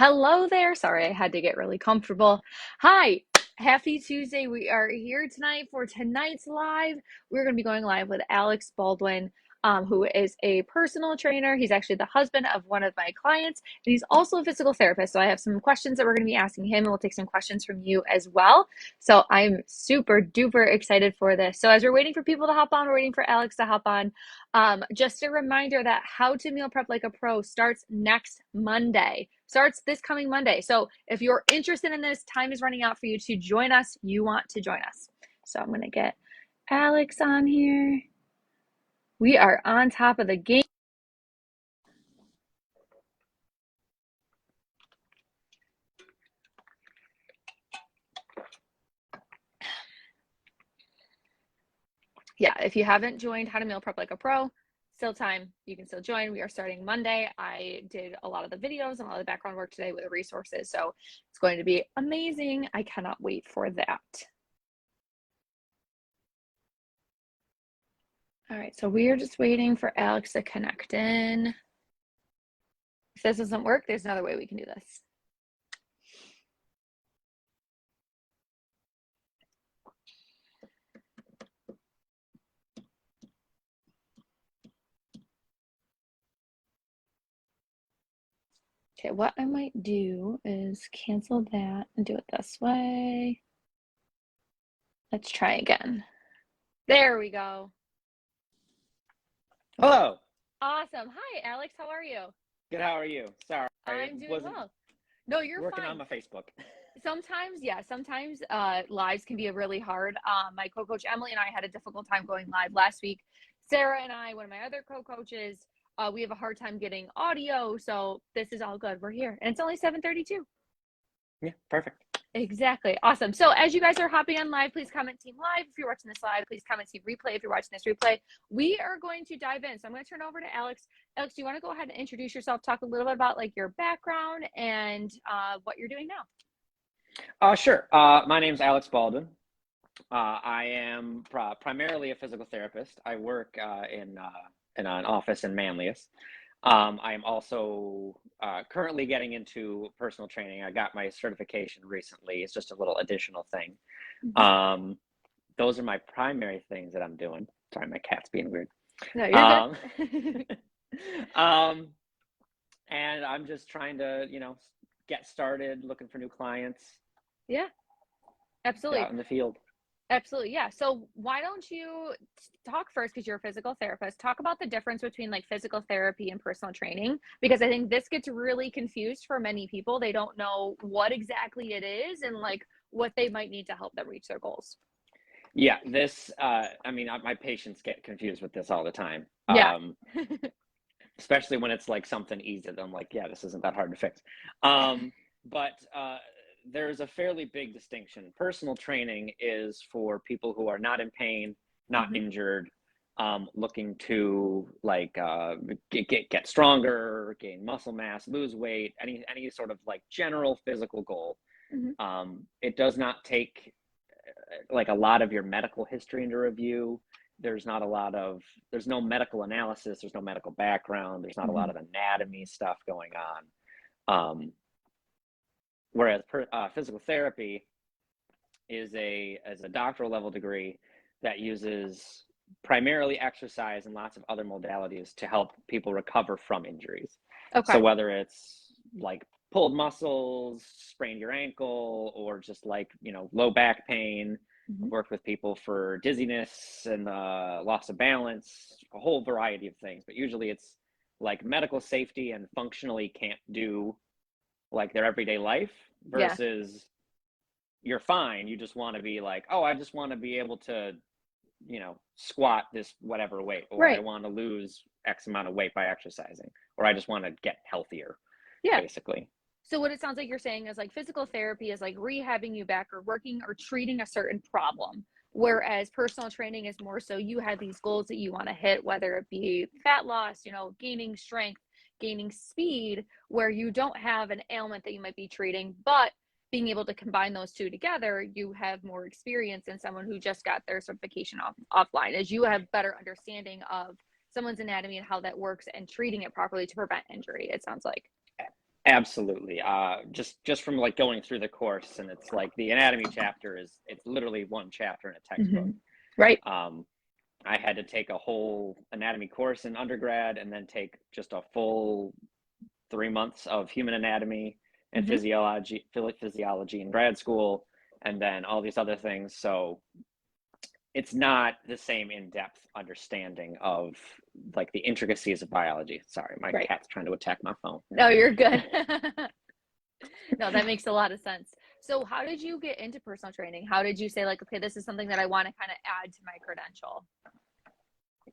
Hello there. Sorry, I had to get really comfortable. Hi, happy Tuesday. We are here tonight for tonight's live. We're going to be going live with Alex Baldwin, who is a personal trainer. He's actually the husband of one of my clients, and he's also a physical therapist. So I have some questions that we're going to be asking him, and we'll take some questions from you as well. So I'm super duper excited for this. So as we're waiting for people to hop on, we're waiting for Alex to hop on. Just a reminder that How to Meal Prep Like a Pro starts next Monday, starts this coming Monday. So if you're interested in this, time is running out for you to join us. You want to join us. So I'm going to get Alex on here. We are on top of the game. Yeah, if you haven't joined How to Meal Prep Like a Pro, still time. You can still join. We are starting Monday. I did a lot of the videos and a lot of the background work today with the resources. So it's going to be amazing. I cannot wait for that. All right, so we are just waiting for Alex to connect in. If this doesn't work, there's another way we can do this. Okay, what I might do is cancel that and do it this way. Let's try again. There we go. Hello. Awesome. Hi, Alex. How are you? Good. How are you? Sorry, I'm doing well. No, you're working fine. on my Facebook. Sometimes, yeah, sometimes lives can be really hard. My co-coach Emily and I had a difficult time going live last week. Sarah and I, one of my other co-coaches, we have a hard time getting audio. So this is all good. We're here. And it's only 7:32. Yeah, perfect. Exactly. Awesome. So as you guys are hopping on live, please comment team live. If you're watching this live, please comment team replay. If you're watching this replay, we are going to dive in. So I'm going to turn over to Alex. Alex, do you want to go ahead and introduce yourself? Talk a little bit about like your background and what you're doing now. Sure. My name's Alex Baldwin. I am primarily a physical therapist. I work in an office in Manlius. I am also currently getting into personal training. I got my certification recently. It's just a little additional thing. Mm-hmm. Those are my primary things that I'm doing. Sorry, my cat's being weird. No, you're good. And I'm just trying to, get started, looking for new clients. Yeah, absolutely. Out in the field. Absolutely. Yeah. So why don't you talk first, because you're a physical therapist, talk about the difference between like physical therapy and personal training, because I think this gets really confused for many people. They don't know what exactly it is and like what they might need to help them reach their goals. Yeah, my patients get confused with this all the time. Yeah. Especially when it's like something easy. I'm like, yeah, this isn't that hard to fix. But there's a fairly big distinction. Personal training is for people who are not in pain, not injured, looking to like get stronger, gain muscle mass, lose weight, any sort of like general physical goal. It does not take like a lot of your medical history into review. There's no medical analysis, there's no medical background, there's not a lot of anatomy stuff going on. Whereas physical therapy is a doctoral level degree that uses primarily exercise and lots of other modalities to help people recover from injuries. Okay. So whether it's like pulled muscles, sprained your ankle, or just like, low back pain, worked with people for dizziness and loss of balance, a whole variety of things. But usually it's like medical safety and functionally can't do like their everyday life versus you're fine. You just want to be like, oh, I just want to be able to, squat this whatever weight, or I want to lose X amount of weight by exercising, or I just want to get healthier. Yeah. Basically. So what it sounds like you're saying is like physical therapy is like rehabbing you back or working or treating a certain problem. Whereas personal training is more so you have these goals that you want to hit, whether it be fat loss, gaining strength, gaining speed, where you don't have an ailment that you might be treating, but being able to combine those two together, you have more experience than someone who just got their certification offline, as you have better understanding of someone's anatomy and how that works and treating it properly to prevent injury, it sounds like. Absolutely. Just from like going through the course, and it's like the anatomy chapter it's literally one chapter in a textbook. Hmm. Right. Um, I had to take a whole anatomy course in undergrad, and then take just a full 3 months of human anatomy and Hmm. physiology in grad school, and then all these other things. So it's not the same in-depth understanding of like the intricacies of biology. Sorry, my Right. cat's trying to attack my phone. No, you're good. No, that makes a lot of sense. So how did you get into personal training? How did you say like, okay, this is something that I want to kind of add to my credential?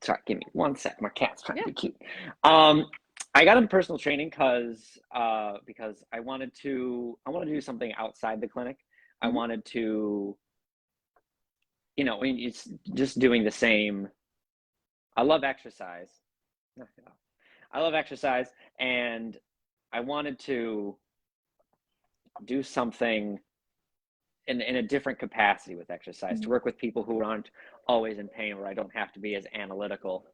Sorry, give me 1 sec. My cat's trying to Yeah. be cute. Um, I got into personal training because I wanted to do something outside the clinic. I Hmm. wanted to, it's just doing the same. I love exercise. I love exercise, and I wanted to do something in a different capacity with exercise, to Hmm. work with people who aren't always in pain, where I don't have to be as analytical.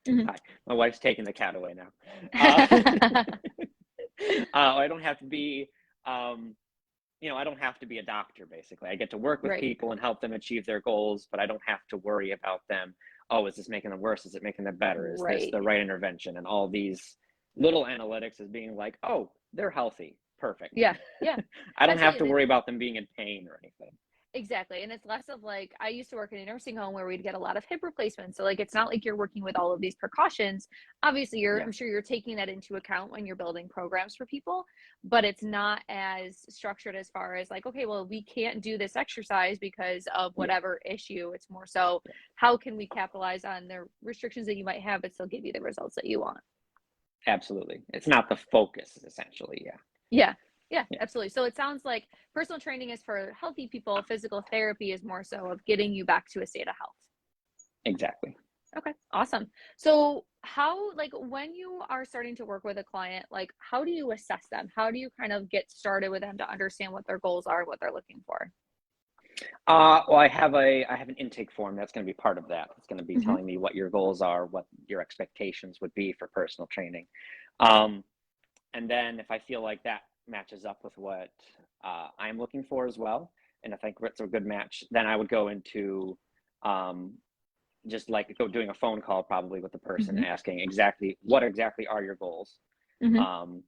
Hmm. Hi, my wife's taking the cat away now. Uh, I don't have to be, um, I don't have to be a doctor, basically. I get to work with Right. people and help them achieve their goals, but I don't have to worry about them. Oh, is this making them worse? Is it making them better? Is this Right. the right intervention? And all these little analytics as being like, oh, they're healthy. Perfect. Yeah. Yeah. I don't That's have it. to worry about them being in pain or anything. Exactly. And it's less of like, I used to work in a nursing home where we'd get a lot of hip replacements. So like it's not like you're working with all of these precautions. Obviously, Yeah. I'm sure you're taking that into account when you're building programs for people, but it's not as structured as far as like, okay, well, we can't do this exercise because of Yeah. whatever issue. It's more so Yeah. how can we capitalize on the restrictions that you might have but still give you the results that you want. Absolutely. It's not the focus, essentially. Yeah. Yeah. Yeah, Yeah. absolutely. So it sounds like personal training is for healthy people, physical therapy is more so of getting you back to a state of health. Exactly. Okay, awesome. So how, like when you are starting to work with a client, like how do you assess them? How do you kind of get started with them to understand what their goals are, what they're looking for? Well, I have an intake form that's going to be part of that. It's going to be Hmm. telling me what your goals are, what your expectations would be for personal training. Um, and then if I feel like that matches up with what I'm looking for as well, and if I think it's a good match, then I would go into um, just like doing a phone call probably with the person, Hmm. asking what exactly are your goals, Hmm. um,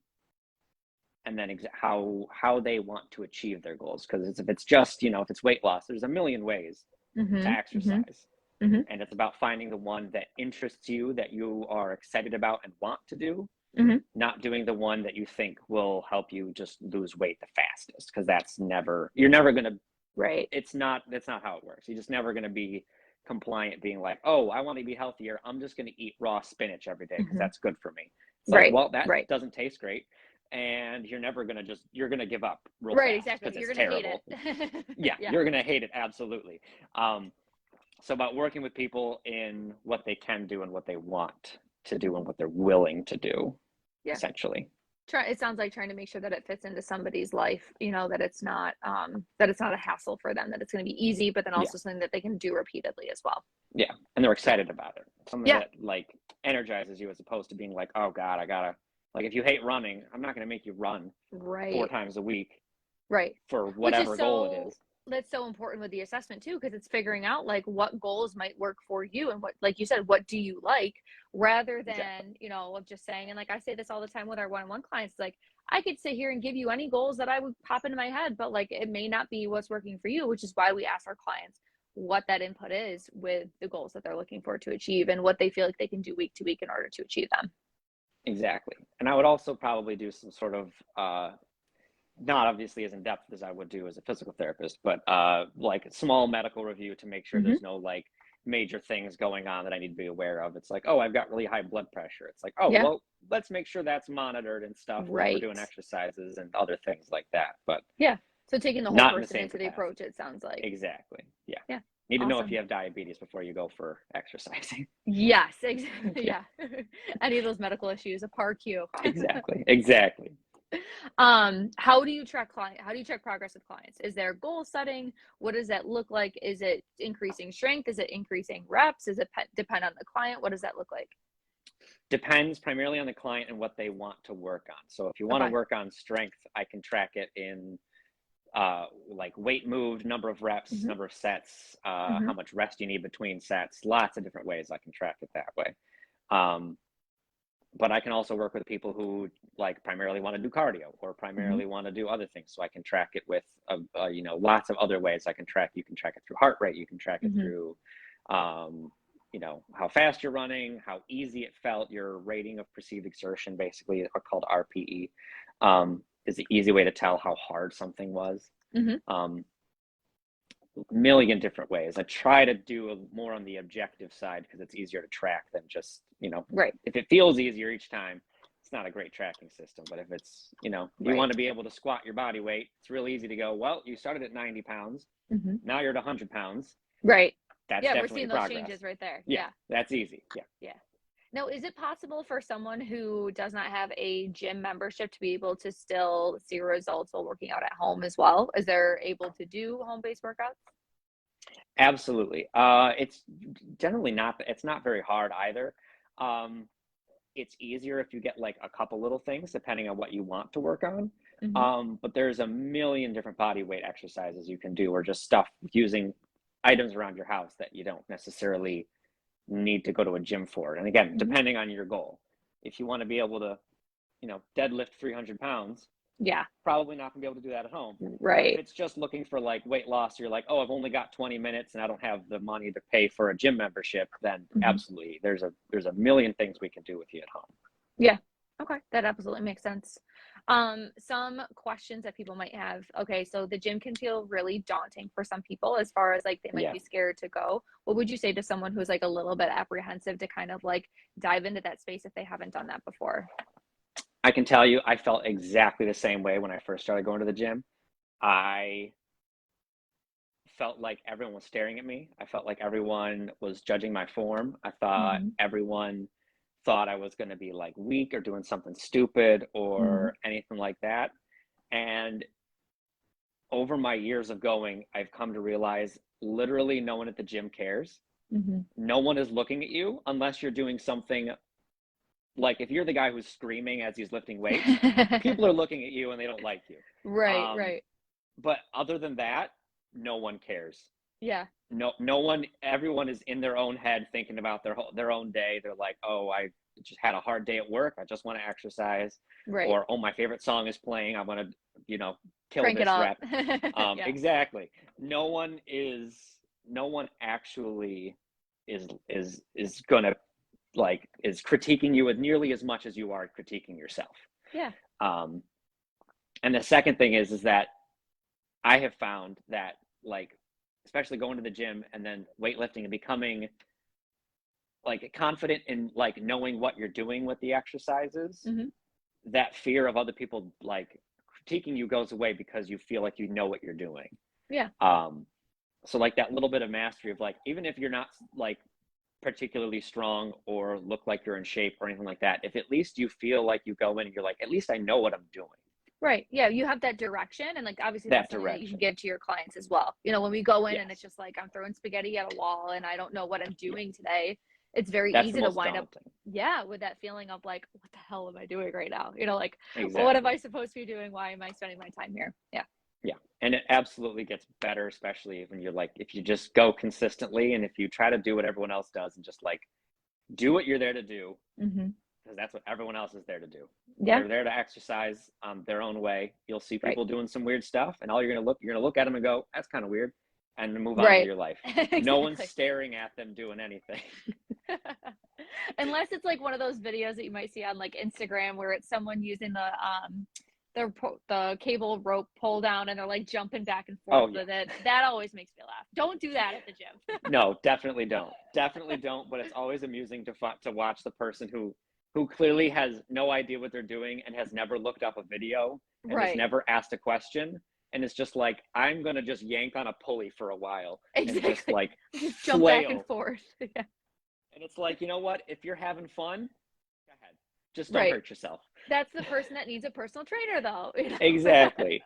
and then how they want to achieve their goals. Because if it's just, if it's weight loss, there's a million ways to Hmm. Hmm. exercise, Hmm. and it's about finding the one that interests you, that you are excited about and want to do, Hmm. not doing the one that you think will help you just lose weight the fastest, because you're never going to, Right. that's not how it works. You're just never going to be compliant being like, oh, I want to be healthier, I'm just going to eat raw spinach every day because Hmm. that's good for me. It's like, Right. well, that Right. doesn't taste great, and you're going to give up real Right. fast Exactly. because You're it's gonna hate terrible. it. Yeah, Yeah. you're going to hate it, absolutely. um, so about working with people in what they can do and what they want to do and what they're willing to do, Yeah. essentially. It sounds like trying to make sure that it fits into somebody's life, that it's not a hassle for them, that it's going to be easy, but then Yeah. also something that they can do repeatedly as well. Yeah, and they're Yeah. excited about it. Something Yeah. that like energizes you, as opposed to being like, oh God, I gotta, like, if you hate running, I'm not gonna make you run four Right. times a week Right. for Which is whatever goal it so is. That's so important with the assessment too, because it's figuring out like what goals might work for you and what, like you said, what do you like, rather Exactly. than, of just saying, and like I say this all the time with our one-on-one clients, like I could sit here and give you any goals that I would pop into my head, but like it may not be what's working for you, which is why we ask our clients what that input is with the goals that they're looking for to achieve and what they feel like they can do week to week in order to achieve them. Exactly. And I would also probably do some sort of not obviously as in depth as I would do as a physical therapist, but like a small medical review to make sure Hmm. there's no like major things going on that I need to be aware of. It's like, oh, I've got really high blood pressure. It's like, oh, Yeah. well, let's make sure that's monitored and stuff when we're Right. doing exercises and other things like that, but Yeah. So taking the whole not in the person same into the approach, capacity. it sounds like. Exactly. Yeah. Yeah. Need to know if you Awesome. have diabetes before you go for exercising. Yes, exactly. Yeah, Yeah. Any of those medical issues, a par Q. exactly. Exactly. How do you track progress with clients? Is there goal setting? What does that look like? Is it increasing strength? Is it increasing reps? Does it depend on the client? What does that look like? Depends primarily on the client and what they want to work on. So if you want to Okay. work on strength, I can track it in like weight moved, number of reps, Hmm. number of sets, Hmm. how much rest you need between sets. Lots of different ways I can track it that way. Um, but I can also work with people who like primarily want to do cardio or Hmm. primarily want to do other things. So I can track it with, lots of other ways I can track. You can track it through heart rate. You can track it Hmm. through, how fast you're running, how easy it felt, your rating of perceived exertion, basically called RPE, is the easy way to tell how hard something was. Hmm. Um, Million different ways. I try to do more on the objective side because it's easier to track than just, Right. if it feels easier each time, it's not a great tracking system. But if it's, you Right. want to be able to squat your body weight, it's real easy to go, well, you started at 90 pounds. Hmm. Now you're at 100 pounds. Right. That's Yeah, we're definitely seeing those progress. changes right there. Yeah, Yeah. that's easy. Yeah. Yeah. Now, is it possible for someone who does not have a gym membership to be able to still see results while working out at home as well? Is they're able to do home-based workouts? Absolutely. It's generally not, it's not very hard either. Um, it's easier if you get like a couple little things depending on what you want to work on. Hmm. But there's a million different body weight exercises you can do, or just stuff using items around your house that you don't necessarily need to go to a gym for. And again, Hmm. depending on your goal, if you want to be able to, deadlift 300 pounds, Yeah. probably not gonna be able to do that at home. But if Right. it's just looking for like weight loss, you're like, oh, I've only got 20 minutes and I don't have the money to pay for a gym membership, then Hmm. absolutely, there's a million things we can do with you at home. Yeah. Okay. That absolutely makes sense. Some questions that people might have. Okay, so the gym can feel really daunting for some people as far as like they might Yeah, be scared to go. What would you say to someone who's like a little bit apprehensive to kind of like dive into that space if they haven't done that before? I can tell you, I felt exactly the same way when I first started going to the gym. I felt like everyone was staring at me. I felt like everyone was judging my form. I thought Hmm. everyone thought I was going to be like weak or doing something stupid Hmm. or anything like that. And over my years of going, I've come to realize literally no one at the gym cares. Hmm. No one is looking at you unless you're doing something like if you're the guy who's screaming as he's lifting weights, people are looking at you and they don't like you. Right, Um, right. but other than that, no one cares. Yeah. No one. Everyone is in their own head thinking about their own day. They're like, oh, I just had a hard day at work. I just want to exercise, Right. or oh, my favorite song is playing. I want to, kill Crank it this up. rep. Yeah. Exactly. No one is. No one actually is gonna like is critiquing you with nearly as much as you are critiquing yourself. Yeah. Um, and the second thing is that I have found that like especially going to the gym and then weightlifting and becoming like confident in like knowing what you're doing with the exercises, Hmm. that fear of other people like critiquing you goes away because you feel like you know what you're doing. Yeah. Um, so like that little bit of mastery of like even if you're not like particularly strong or look like you're in shape or anything like that, if at least you feel like you go in and you're like, at least I know what I'm doing. Right. Yeah. You have that direction. And like, obviously, That that's something that you can direction. give to your clients as well. When we go in and it's Yes. just like, I'm throwing spaghetti at a wall and I don't know what I'm Yeah. doing today, it's very That's the easy to most wind up, daunting. yeah, with that feeling of like, what the hell am I doing right now? Like, well, what am I Exactly. supposed to be doing? Why am I spending my time here? Yeah. Yeah. And it absolutely gets better, especially when you're like, if you just go consistently and if you try to do what everyone else does and just like do what you're there to do, Hmm. because that's what everyone else is there to do. Yeah. They're there to exercise their own way. You'll see Right. people doing some weird stuff, and all you're gonna look at them and go, "That's kind of weird," and then move on with Right. your life. No one's Exactly. staring at them doing anything. Unless it's like one of those videos that you might see on like Instagram where it's someone using the cable rope pull down and they're like jumping back and forth Oh yeah, with it. That always makes me laugh. Don't do that at the gym. no, definitely don't, definitely don't. But it's always amusing to watch the person who clearly has no idea what they're doing and has never looked up a video and has Right. never asked a question and it's just like I'm gonna just yank on a pulley for a while and just Exactly. like Just jump back and flail. forth. Yeah. And it's like, you know what? If you're having fun, go ahead. Just don't Right. hurt yourself. That's the person that needs a personal trainer though. Exactly.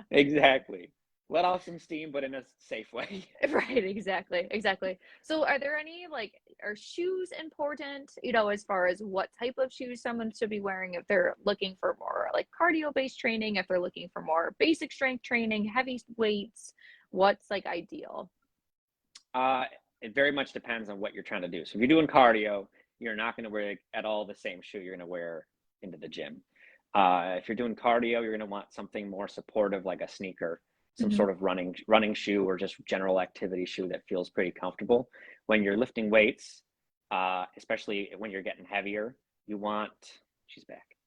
Exactly. let off some steam, but in a safe way. Right, exactly, exactly. So are there any like are shoes important, as far as what type of shoes someone should be wearing if they're looking for more like cardio-based training, if they're looking for more basic strength training, heavy weights, what's like ideal? Uh, it very much depends on what you're trying to do. So if you're doing cardio, you're not going to wear at all the same shoe you're going to wear into the gym. If you're doing cardio, you're going to want something more supportive, like a sneaker, some Hmm. sort of running shoe, or just general activity shoe that feels pretty comfortable. When you're lifting weights, especially when you're getting heavier, you want. She's back.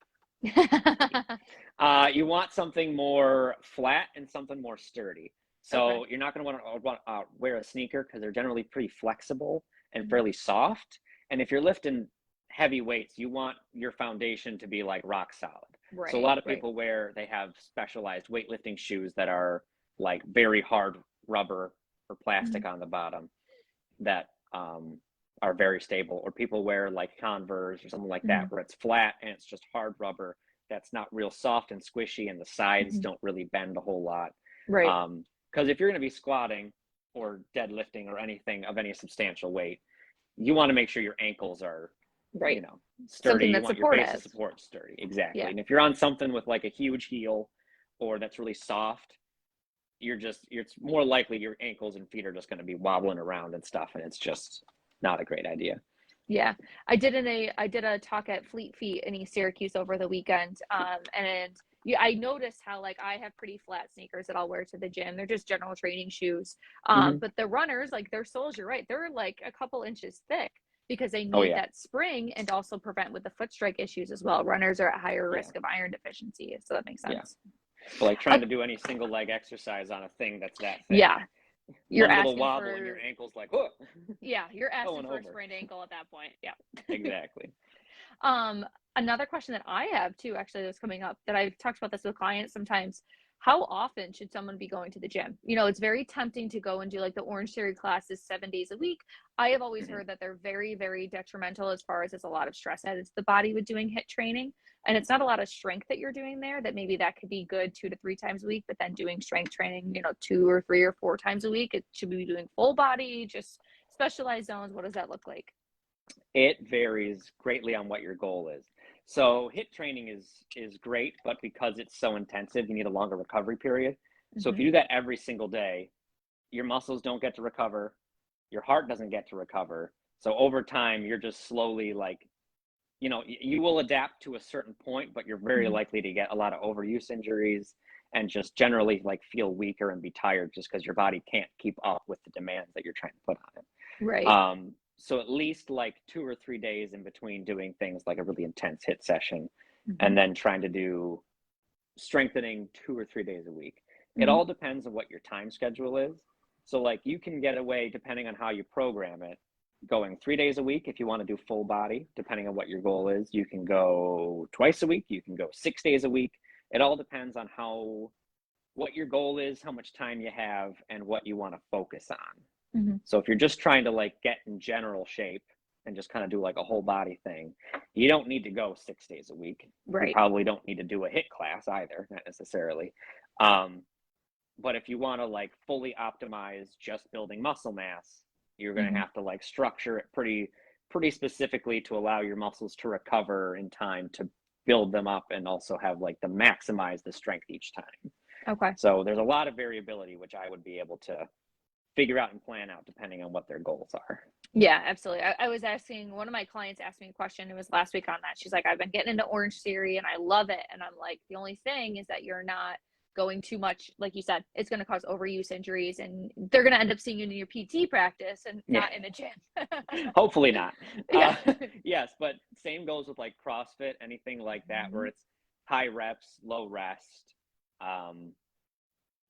You want something more flat and something more sturdy. Okay. So you're not going to want to wear a sneaker because they're generally pretty flexible and Mhm. fairly soft. And if you're lifting heavy weights, you want your foundation to be like rock solid. So a Right, lot of right. people they have specialized weightlifting shoes that are like very hard rubber or Mhm. plastic on the bottom that are very stable, or people wear like Converse or something like that Mhm. where it's flat and it's just hard rubber that's not real soft and squishy, and the sides Mhm. don't really bend a whole lot. Right, Because if you're going to be squatting or deadlifting or anything of any substantial weight, you want to make sure your ankles are, right. sturdy. Something You that's want your base of supportive. support sturdy. Exactly. Yeah. And if you're on something with like a huge heel or that's really soft, it's more likely your ankles and feet are just going to be wobbling around and stuff, and it's just not a great idea. Yeah. I did a talk at Fleet Feet in East Syracuse over the weekend. And yeah, I noticed how like I have pretty flat sneakers that I'll wear to the gym. They're just general training shoes. Mm-hmm. But the runners, like their soles, you're right, they're like a couple inches thick because they Oh need yeah, that spring and also prevent with the foot strike issues as well. Runners are at higher yeah, risk of iron deficiency. So that makes yeah. sense. But like Uh, trying to do any single leg exercise on a thing that's that thick, yeah. You're one little asking wobble and your for, ankle's like, whoa, yeah, you're asking going for a over. sprained ankle at that point. Yeah. Exactly. Um, Another question that I have too, actually, that's coming up that I've talked about this with clients sometimes. How often should someone be going to the gym? It's very tempting to go and do like the Orange Theory classes 7 days a week. I have always Mm-hmm. heard that they're very, very detrimental as far as it's a lot of stress added to the body with doing HIIT training. And it's not a lot of strength that you're doing there, that maybe that could be good 2 to 3 times a week, but then doing strength training, 2 or 3 or 4 times a week, it should be doing full body, just specialized zones. What does that look like? It varies greatly on what your goal is. So HIIT training is great, but because it's so intensive, you need a longer recovery period. So if Mm-hmm. you do that every single day, your muscles don't get to recover, your heart doesn't get to recover. So over time, you're just slowly like, you will adapt to a certain point, but you're very Mm-hmm. likely to get a lot of overuse injuries and just generally like feel weaker and be tired just because your body can't keep up with the demands that you're trying to put on it. Right. So at least like 2 or 3 days in between doing things like a really intense HIIT session, Mm-hmm. and then trying to do strengthening 2 or 3 days a week. It Mm-hmm. all depends on what your time schedule is. So like you can get away, depending on how you program it, going 3 days a week if you want to do full body, depending on what your goal is. You can go twice a week, you can go 6 days a week. It all depends on what your goal is, how much time you have, and what you want to focus on. Mm-hmm. So if you're just trying to like get in general shape and just kind of do like a whole body thing, you don't need to go 6 days a week. You Right. probably don't need to do a HIIT class either, not necessarily. Um, but if you want to like fully optimize just building muscle mass, you're going to Mm-hmm. have to like structure it pretty specifically to allow your muscles to recover in time to build them up and also have like to maximize the strength each time. Okay. So there's a lot of variability, which I would be able to figure out and plan out depending on what their goals are. Yeah, absolutely. I was asking one of my clients asked me a question. It was last week on that. She's like, I've been getting into Orange Theory and I love it. And I'm like, the only thing is that you're not going too much. Like you said, it's going to cause overuse injuries and they're going to end up seeing you in your PT practice and Yeah, not in a gym. hopefully not. Yeah. Yes, but same goes with like CrossFit, anything like that, where Mhm. it's high reps, low rest. Um,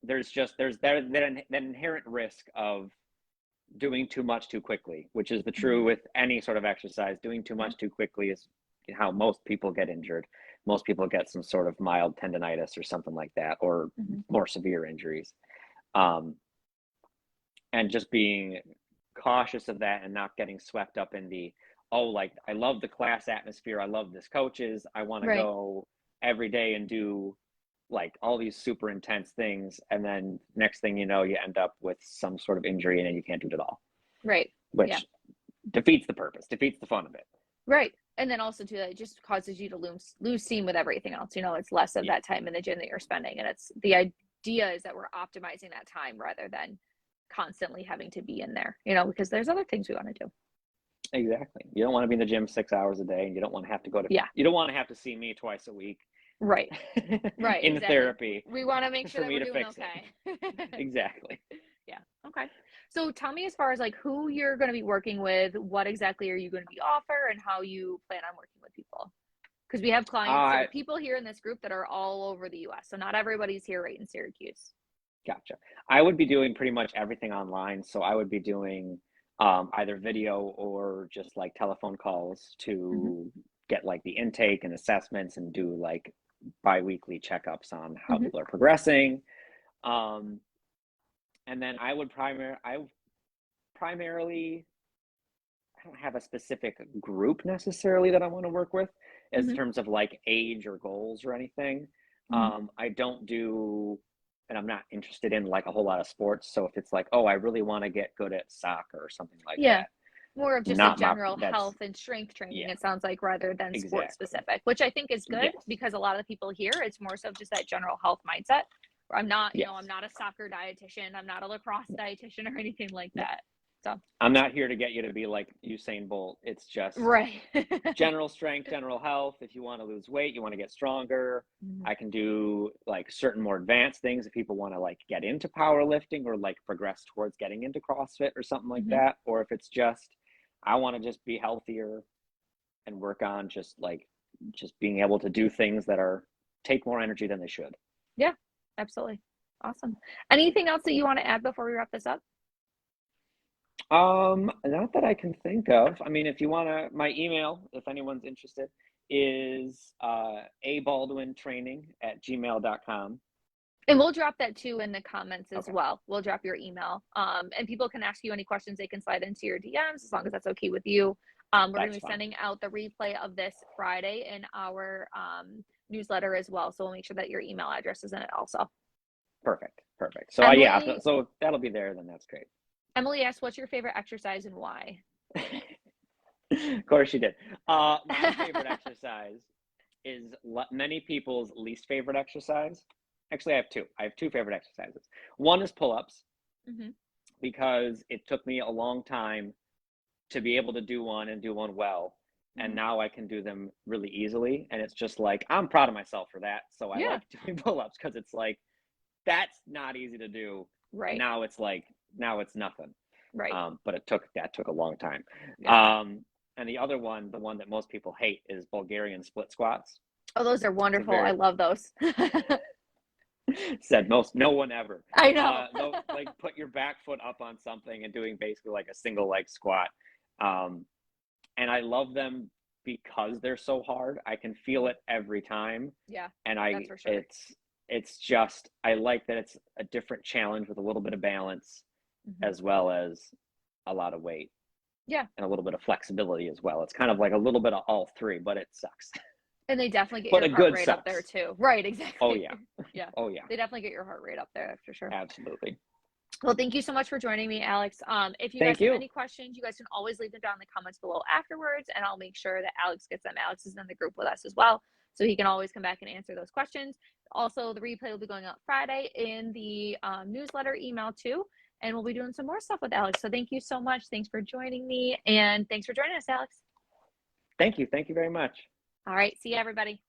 there's that inherent risk of doing too much too quickly, which is the true Mhm. with any sort of exercise. Doing too Yeah. much too quickly is how most people get injured. Most people get some sort of mild tendonitis or something like that, or Mhm. more severe injuries. Um, and just being cautious of that and not getting swept up in the, oh, like I love the class atmosphere, I love this coaches, I want to Right. go every day and do like all these super intense things, and then next thing you know, you end up with some sort of injury and then you can't do it at all, Right. Yeah. which defeats the purpose, defeats the fun of it. Right. And then also too, that it just causes you to lose steam with everything else. It's less of Yeah, that time in the gym that you're spending. And it's the idea is that we're optimizing that time rather than constantly having to be in there, because there's other things we want to do. exactly. You don't want to be in the gym 6 hours a day, and you don't want to have to Yeah. you don't want to have to see me twice a week. Right. Right. In Exactly. therapy We want to make sure for that me we're to doing fix okay. it. Exactly. Yeah. Okay. So tell me as far as like who you're going to be working with, what exactly are you going to be offer and how you plan on working with people? Because we have clients or Uh, people here in this group that are all over the US. So not everybody's here right in Syracuse. Gotcha. I would be doing pretty much everything online. So I would be doing either video or just like telephone calls Hmm. to get like the intake and assessments and do like biweekly checkups on how Hmm. people are progressing. Um, and then I primarily, I don't have a specific group necessarily that I want to work with as Hmm. terms of like age or goals or anything. Hmm. I don't do, and I'm not interested in like a whole lot of sports. So if it's like, oh, I really want to get good at soccer or something like Yeah. that, More of just like not my, general that's, health and strength training, yeah, it sounds like, rather than sport exactly. specific, which I think is good Yes, because a lot of the people here, it's more so just that general health mindset. I'm not, I'm yes. not a soccer dietitian, I'm not a lacrosse dietitian or anything like No, that. So, I'm not here to get you to be like Usain Bolt. It's just right. general strength, general health. If you want to lose weight, you want to get stronger. Mhm. I can do like certain more advanced things if people want to like get into powerlifting or like progress towards getting into CrossFit or something like Mhm. that. Or if it's just, I want to just be healthier and work on just being able to do things that are take more energy than they should. Yeah, absolutely. Awesome. Anything else that you want to add before we wrap this up? Not that I can think of. I mean, if you want to, my email, if anyone's interested, is abaldwintraining@gmail.com. And we'll drop that too in the comments as Okay, well. We'll drop your email. And people can ask you any questions. They can slide into your DMs as long as that's okay with you. We're going that's to be fine. sending out the replay of this Friday in our newsletter as well. So we'll make sure that your email address is in it also. Perfect, perfect. So yeah, Emily, so that'll be there. Then that's great. Emily asked, what's your favorite exercise and why? Of course you did. My favorite exercise is many people's least favorite exercise. Actually, I have two. I have two favorite exercises. One is pull-ups Hmm. because it took me a long time to be able to do one and do one well. And Hmm. now I can do them really easily. And it's just like, I'm proud of myself for that. So I Yeah, like doing pull ups because it's like, that's not easy to do. And right, now it's like, now it's nothing. right. But that took a long time. Yeah. Um, and the other one, the one that most people hate is Bulgarian split squats. Oh, those are It's a wonderful. I very, love those. said no one ever. I know. No, like put your back foot up on something and doing basically like a single leg squat. Um, and I love them because they're so hard. I can feel it every time, Yeah, and that's for sure. it's just I like that it's a different challenge with a little bit of balance Hmm. as well as a lot of weight Yeah. and a little bit of flexibility as well. It's kind of like a little bit of all three, but it sucks. And they definitely get But your a heart good rate up there sucks. too. Right, Oh exactly. yeah. Yeah. Oh yeah. They definitely get your heart rate up there for sure. Absolutely. Well, thank you so much for joining me, Alex. If you guys Thank have you. any questions, you guys can always leave them down in the comments below afterwards, and I'll make sure that Alex gets them. Alex is in the group with us as well, so he can always come back and answer those questions. Also, the replay will be going out Friday in the newsletter email too, and we'll be doing some more stuff with Alex. So thank you so much. Thanks for joining me, and thanks for joining us, Alex. Thank you. Thank you very much. All right, see you, everybody.